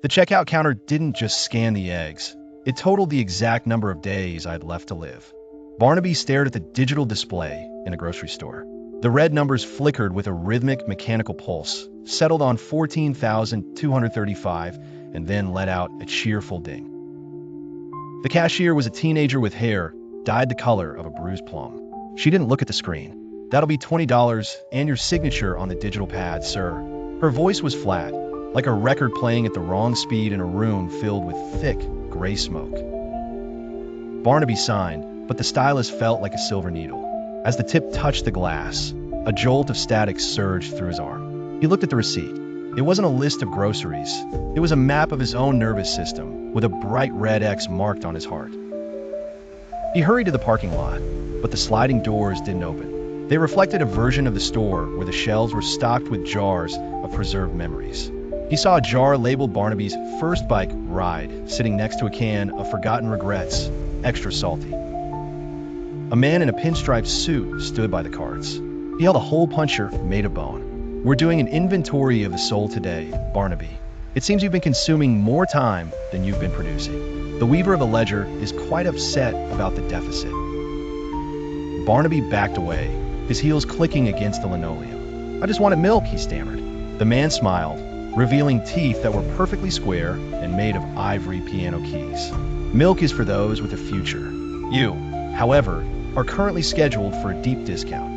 The checkout counter didn't just scan the eggs. It totaled the exact number of days I'd left to live. Barnaby stared at the digital display in a grocery store. The red numbers flickered with a rhythmic mechanical pulse, settled on 14,235, and then let out a cheerful ding. The cashier was a teenager with hair dyed the color of a bruised plum. She didn't look at the screen. "That'll be $20 and your signature on the digital pad, sir." Her voice was flat, like a record playing at the wrong speed in a room filled with thick, gray smoke. Barnaby signed, but the stylus felt like a silver needle. As the tip touched the glass, a jolt of static surged through his arm. He looked at the receipt. It wasn't a list of groceries. It was a map of his own nervous system, with a bright red X marked on his heart. He hurried to the parking lot, but the sliding doors didn't open. They reflected a version of the store where the shelves were stocked with jars of preserved memories. He saw a jar labeled Barnaby's first bike ride sitting next to a can of forgotten regrets, extra salty. A man in a pinstriped suit stood by the carts. He held a hole puncher made of bone. "We're doing an inventory of the soul today, Barnaby. It seems you've been consuming more time than you've been producing. The weaver of the ledger is quite upset about the deficit." Barnaby backed away, his heels clicking against the linoleum. "I just wanted milk," he stammered. The man smiled, revealing teeth that were perfectly square and made of ivory piano keys. "Milk is for those with a future. You, however, are currently scheduled for a deep discount."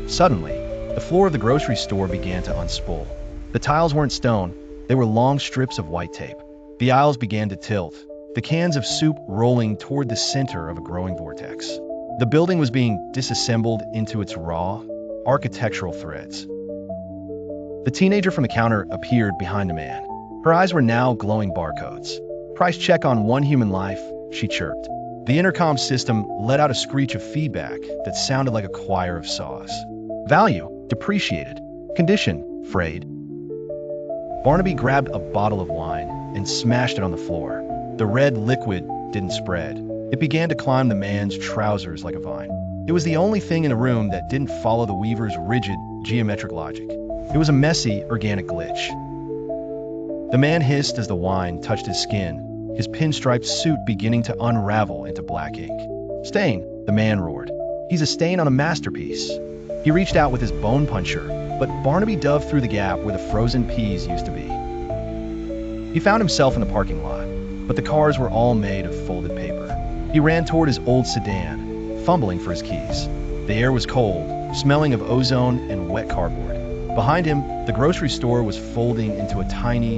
Suddenly, the floor of the grocery store began to unspool. The tiles weren't stone, they were long strips of white tape. The aisles began to tilt, the cans of soup rolling toward the center of a growing vortex. The building was being disassembled into its raw, architectural threads. The teenager from the counter appeared behind the man. Her eyes were now glowing barcodes. "Price check on one human life," she chirped. The intercom system let out a screech of feedback that sounded like a choir of saws. "Value, depreciated. Condition, frayed." Barnaby grabbed a bottle of wine and smashed it on the floor. The red liquid didn't spread. It began to climb the man's trousers like a vine. It was the only thing in the room that didn't follow the weaver's rigid, geometric logic. It was a messy, organic glitch. The man hissed as the wine touched his skin, his pinstriped suit beginning to unravel into black ink. "Stain," the man roared. "He's a stain on a masterpiece." He reached out with his bone puncher, but Barnaby dove through the gap where the frozen peas used to be. He found himself in the parking lot, but the cars were all made of folded paper. He ran toward his old sedan, fumbling for his keys. The air was cold, smelling of ozone and wet cardboard. Behind him, the grocery store was folding into a tiny,